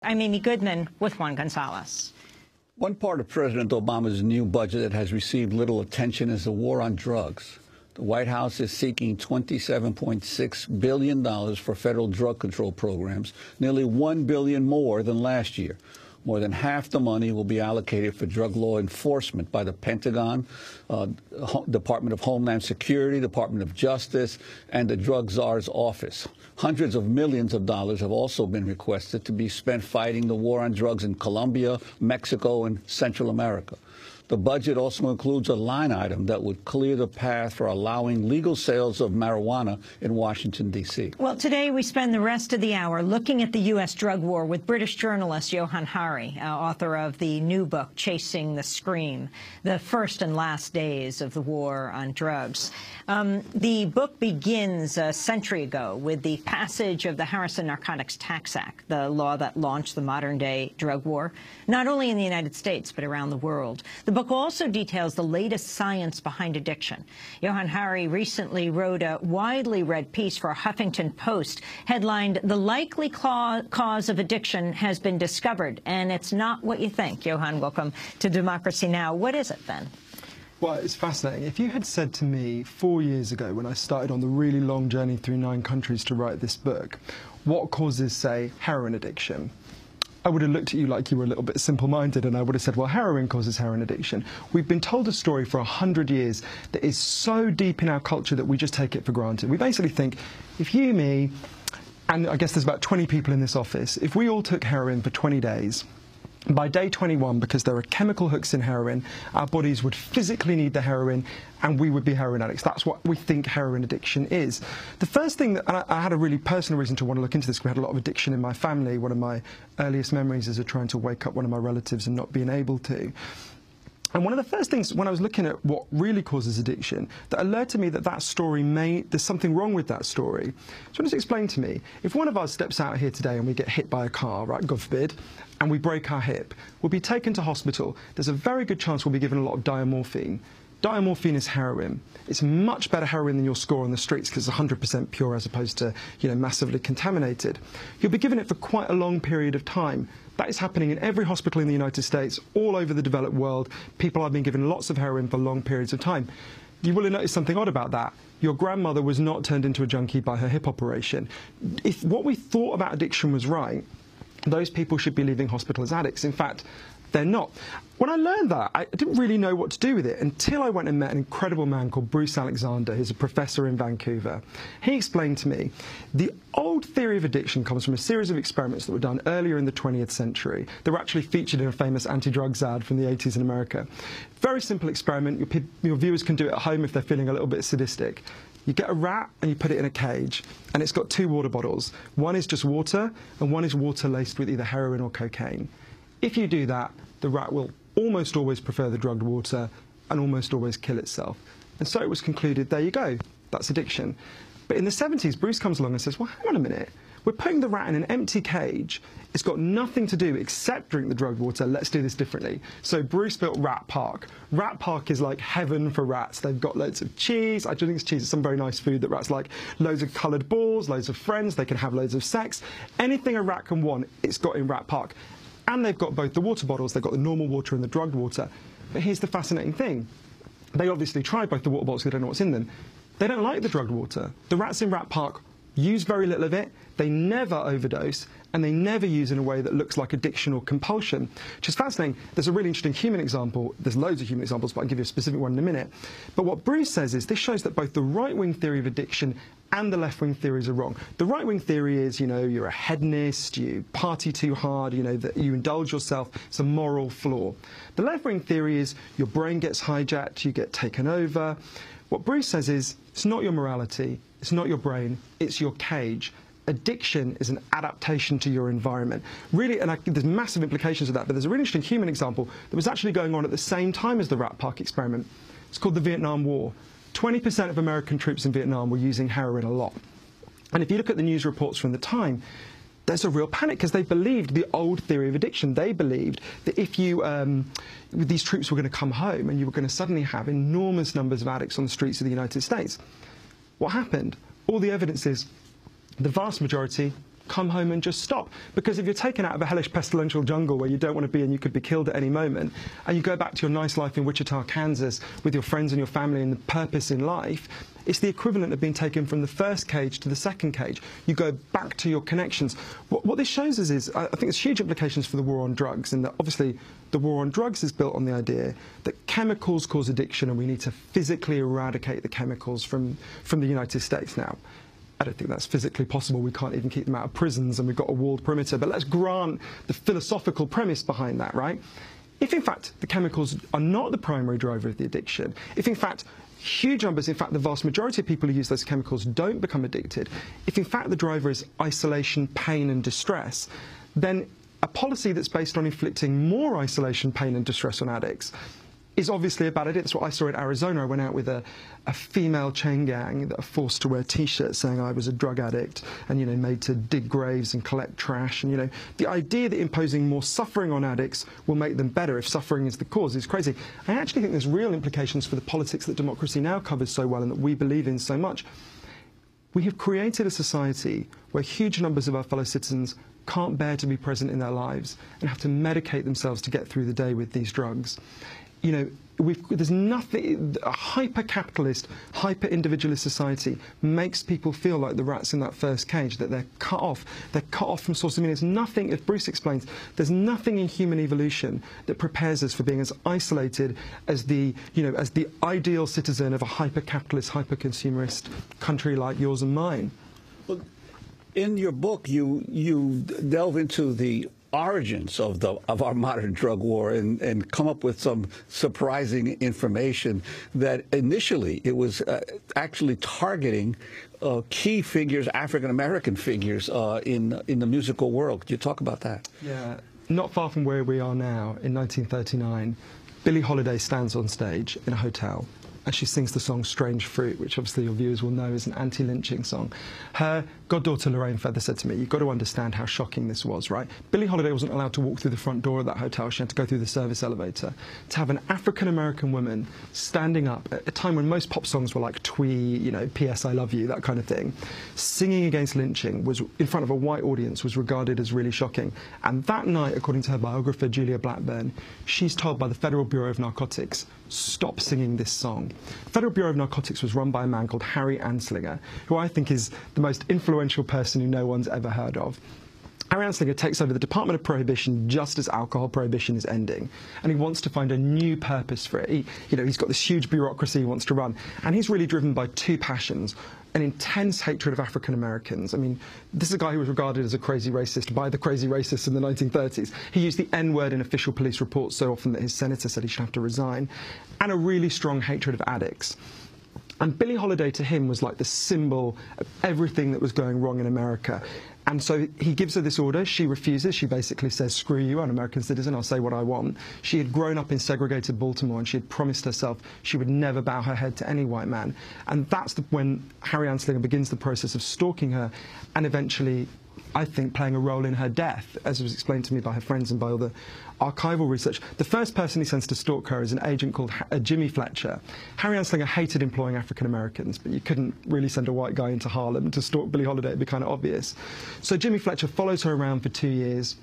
I'm Amy Goodman with Juan Gonzalez. One part of President Obama's new budget that has received little attention is the war on drugs. The White House is seeking $27.6 billion for federal drug control programs, nearly $1 billion more than last year. More than half the money will be allocated for drug law enforcement by the Pentagon, Department of Homeland Security, Department of Justice, and the Drug Czar's office. Hundreds of millions of dollars have also been requested to be spent fighting the war on drugs in Colombia, Mexico, and Central America. The budget also includes a line item that would clear the path for allowing legal sales of marijuana in Washington, D.C. Well, today we spend the rest of the hour looking at the U.S. drug war with British journalist Johann Hari, author of the new book, Chasing the Scream, The First and Last Days of the War on Drugs. The book begins a century ago with the passage of the Harrison Narcotics Tax Act, the law that launched the modern-day drug war, not only in the United States but around the world. The book also details the latest science behind addiction. Johann Hari recently wrote a widely read piece for Huffington Post headlined, "The Likely Cause of Addiction Has Been Discovered, and It's Not What You Think." Johann, welcome to Democracy Now! What is it, then? Well, it's fascinating. If you had said to me 4 years ago, when I started on the really long journey through 9 countries to write this book, what causes, say, heroin addiction, I would have looked at you like you were a little bit simple-minded, and I would have said, well, heroin causes heroin addiction. We've been told a story for 100 years that is so deep in our culture that we just take it for granted. We basically think, if you, me, and I guess there's about 20 people in this office, if we all took heroin for 20 days, by day 21, because there are chemical hooks in heroin, our bodies would physically need the heroin and we would be heroin addicts. That's what we think heroin addiction is. The first thing that, and I had a really personal reason to want to look into this, we had a lot of addiction in my family. One of my earliest memories is of trying to wake up one of my relatives and not being able to. And one of the first things, when I was looking at what really causes addiction, that alerted me that that story there's something wrong with that story. So just explain to me, if one of us steps out here today and we get hit by a car, right, God forbid, and we break our hip, we'll be taken to hospital. There's a very good chance we'll be given a lot of diamorphine. Diamorphine is heroin. It's much better heroin than your score on the streets because it's 100% pure as opposed to, massively contaminated. You'll be given it for quite a long period of time. That is happening in every hospital in the United States, all over the developed world. People are being given lots of heroin for long periods of time. You will have noticed something odd about that. Your grandmother was not turned into a junkie by her hip operation. If what we thought about addiction was right, those people should be leaving hospital as addicts. In fact, they're not. When I learned that, I didn't really know what to do with it until I went and met an incredible man called Bruce Alexander, who's a professor in Vancouver. He explained to me the old theory of addiction comes from a series of experiments that were done earlier in the 20th century. They were actually featured in a famous anti-drugs ad from the 80s in America. Very simple experiment. Your viewers can do it at home if they're feeling a little bit sadistic. You get a rat and you put it in a cage, and it's got 2 water bottles. One is just water, and one is water laced with either heroin or cocaine. If you do that, the rat will almost always prefer the drugged water and almost always kill itself. And so it was concluded, there you go, that's addiction. But in the 70s, Bruce comes along and says, well, hang on a minute. We're putting the rat in an empty cage. It's got nothing to do except drink the drugged water. Let's do this differently. So Bruce built Rat Park. Rat Park is like heaven for rats. They've got loads of cheese. I don't think it's cheese. It's some very nice food that rats like. Loads of coloured balls, loads of friends. They can have loads of sex. Anything a rat can want, it's got in Rat Park. And they've got both the water bottles. They've got the normal water and the drugged water. But here's the fascinating thing. They obviously tried both the water bottles because they don't know what's in them. They don't like the drugged water. The rats in Rat Park use very little of it, they never overdose, and they never use in a way that looks like addiction or compulsion, which is fascinating. There's a really interesting human example. There's loads of human examples, but I'll give you a specific one in a minute. But what Bruce says is this shows that both the right-wing theory of addiction and the left-wing theories are wrong. The right-wing theory is, you're a hedonist, you party too hard, that you indulge yourself. It's a moral flaw. The left-wing theory is your brain gets hijacked, you get taken over. What Bruce says is, it's not your morality, it's not your brain, it's your cage. Addiction is an adaptation to your environment. Really, and there's massive implications of that, but there's a really interesting human example that was actually going on at the same time as the Rat Park experiment. It's called the Vietnam War. 20% of American troops in Vietnam were using heroin a lot. And if you look at the news reports from the time, there's a real panic because they believed the old theory of addiction. They believed that if these troops were going to come home and you were going to suddenly have enormous numbers of addicts on the streets of the United States. What happened? All the evidence is the vast majority come home and just stop. Because if you're taken out of a hellish pestilential jungle where you don't want to be and you could be killed at any moment, and you go back to your nice life in Wichita, Kansas, with your friends and your family and the purpose in life, it's the equivalent of being taken from the first cage to the second cage. You go back to your connections. What this shows us is, I think there's huge implications for the war on drugs, and that obviously the war on drugs is built on the idea that chemicals cause addiction and we need to physically eradicate the chemicals from the United States. Now, I don't think that's physically possible. We can't even keep them out of prisons and we've got a walled perimeter. But let's grant the philosophical premise behind that, right? If, in fact, the chemicals are not the primary driver of the addiction, if, in fact, huge numbers, in fact, the vast majority of people who use those chemicals don't become addicted, if, in fact, the driver is isolation, pain and distress, then a policy that's based on inflicting more isolation, pain and distress on addicts is obviously a bad idea. That's what I saw in Arizona. I went out with a female chain gang that are forced to wear T-shirts saying I was a drug addict and, made to dig graves and collect trash. And, the idea that imposing more suffering on addicts will make them better if suffering is the cause is crazy. I actually think there's real implications for the politics that Democracy Now! Covers so well and that we believe in so much. We have created a society where huge numbers of our fellow citizens can't bear to be present in their lives and have to medicate themselves to get through the day with these drugs. There's nothing, a hyper-capitalist, hyper-individualist society makes people feel like the rats in that first cage, that they're cut off from source. I mean, there's nothing, as Bruce explains, there's nothing in human evolution that prepares us for being as isolated as the ideal citizen of a hyper-capitalist, hyper-consumerist country like yours and mine. Well, in your book, you delve into the origins of our modern drug war and come up with some surprising information that initially it was actually targeting key figures, African-American figures in the musical world. Could you talk about that? Yeah, not far from where we are now, in 1939, Billie Holiday stands on stage in a hotel and she sings the song Strange Fruit, which obviously your viewers will know is an anti-lynching song. Her goddaughter Lorraine Feather said to me, you've got to understand how shocking this was, right? Billie Holiday wasn't allowed to walk through the front door of that hotel. She had to go through the service elevator. To have an African-American woman standing up at a time when most pop songs were like Twee, P.S. I Love You, that kind of thing, singing against lynching was in front of a white audience was regarded as really shocking. And that night, according to her biographer, Julia Blackburn, she's told by the Federal Bureau of Narcotics, stop singing this song. The Federal Bureau of Narcotics was run by a man called Harry Anslinger, who I think is the most influential person who no one's ever heard of. Harry Anslinger takes over the Department of Prohibition just as alcohol prohibition is ending, and he wants to find a new purpose for it. He's got this huge bureaucracy he wants to run, and he's really driven by two passions: an intense hatred of African Americans. I mean, this is a guy who was regarded as a crazy racist by the crazy racists in the 1930s. He used the N-word in official police reports so often that his senator said he should have to resign, and a really strong hatred of addicts. And Billie Holiday to him was like the symbol of everything that was going wrong in America. And so he gives her this order. She refuses. She basically says, screw you, I'm an American citizen, I'll say what I want. She had grown up in segregated Baltimore and she had promised herself she would never bow her head to any white man. And that's when Harry Anslinger begins the process of stalking her and eventually, I think, playing a role in her death, as was explained to me by her friends and by all the archival research. The first person he sends to stalk her is an agent called Jimmy Fletcher. Harry Anslinger hated employing African Americans, but you couldn't really send a white guy into Harlem to stalk Billie Holiday. It'd be kind of obvious. So Jimmy Fletcher follows her around for 2 years,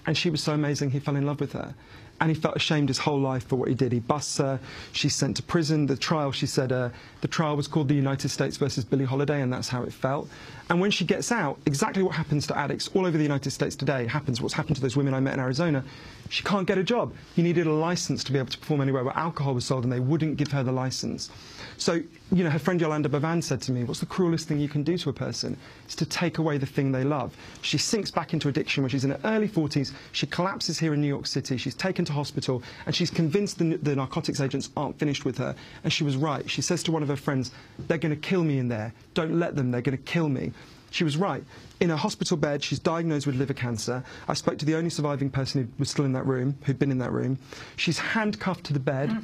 and she was so amazing he fell in love with her. And he felt ashamed his whole life for what he did. He busts her. She's sent to prison. The trial, she said, the trial was called the United States versus Billie Holiday, and that's how it felt. And when she gets out, exactly what happens to addicts all over the United States today happens. What's happened to those women I met in Arizona? She can't get a job. You needed a license to be able to perform anywhere where alcohol was sold, and they wouldn't give her the license. So, her friend Yolanda Bavan said to me, what's the cruelest thing you can do to a person? It's to take away the thing they love. She sinks back into addiction when she's in her early 40s. She collapses here in New York City. She's taken to hospital, and she's convinced the narcotics agents aren't finished with her. And she was right. She says to one of her friends, they're going to kill me in there. Don't let them. They're going to kill me. She was right. In a hospital bed, she's diagnosed with liver cancer. I spoke to the only surviving person who was still in that room, who'd been in that room. She's handcuffed to the bed.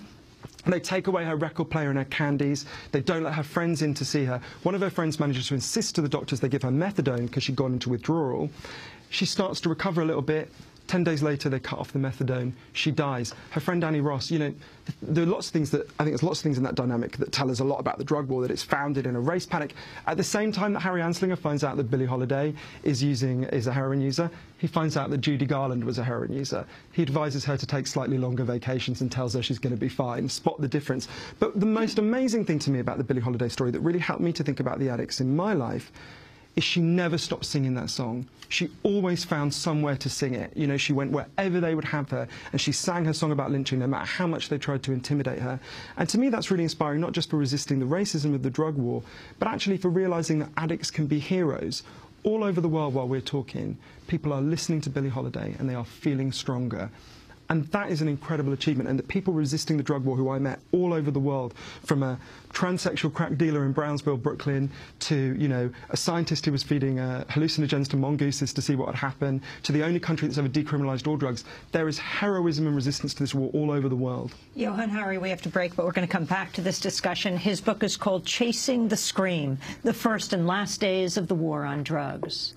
They take away her record player and her candies. They don't let her friends in to see her. One of her friends manages to insist to the doctors they give her methadone because she'd gone into withdrawal. She starts to recover a little bit. 10 days later, they cut off the methadone. She dies. Her friend Annie Ross, you know, there are lots of things that, I think there's lots of things in that dynamic that tell us a lot about the drug war, that it's founded in a race panic. At the same time that Harry Anslinger finds out that Billie Holiday is a heroin user, he finds out that Judy Garland was a heroin user. He advises her to take slightly longer vacations and tells her she's going to be fine. Spot the difference. But the most amazing thing to me about the Billie Holiday story that really helped me to think about the addicts in my life is she never stopped singing that song. She always found somewhere to sing it. You know, she went wherever they would have her, and she sang her song about lynching no matter how much they tried to intimidate her. And to me, that's really inspiring, not just for resisting the racism of the drug war, but actually for realizing that addicts can be heroes. All over the world while we're talking, people are listening to Billie Holiday and they are feeling stronger. And that is an incredible achievement. And the people resisting the drug war who I met all over the world, from a transsexual crack dealer in Brownsville, Brooklyn, to, you know, a scientist who was feeding hallucinogens to mongooses to see what would happen, to the only country that's ever decriminalized all drugs, there is heroism and resistance to this war all over the world. Johann Hari, we have to break, but we're going to come back to this discussion. His book is called Chasing the Scream, The First and Last Days of the War on Drugs.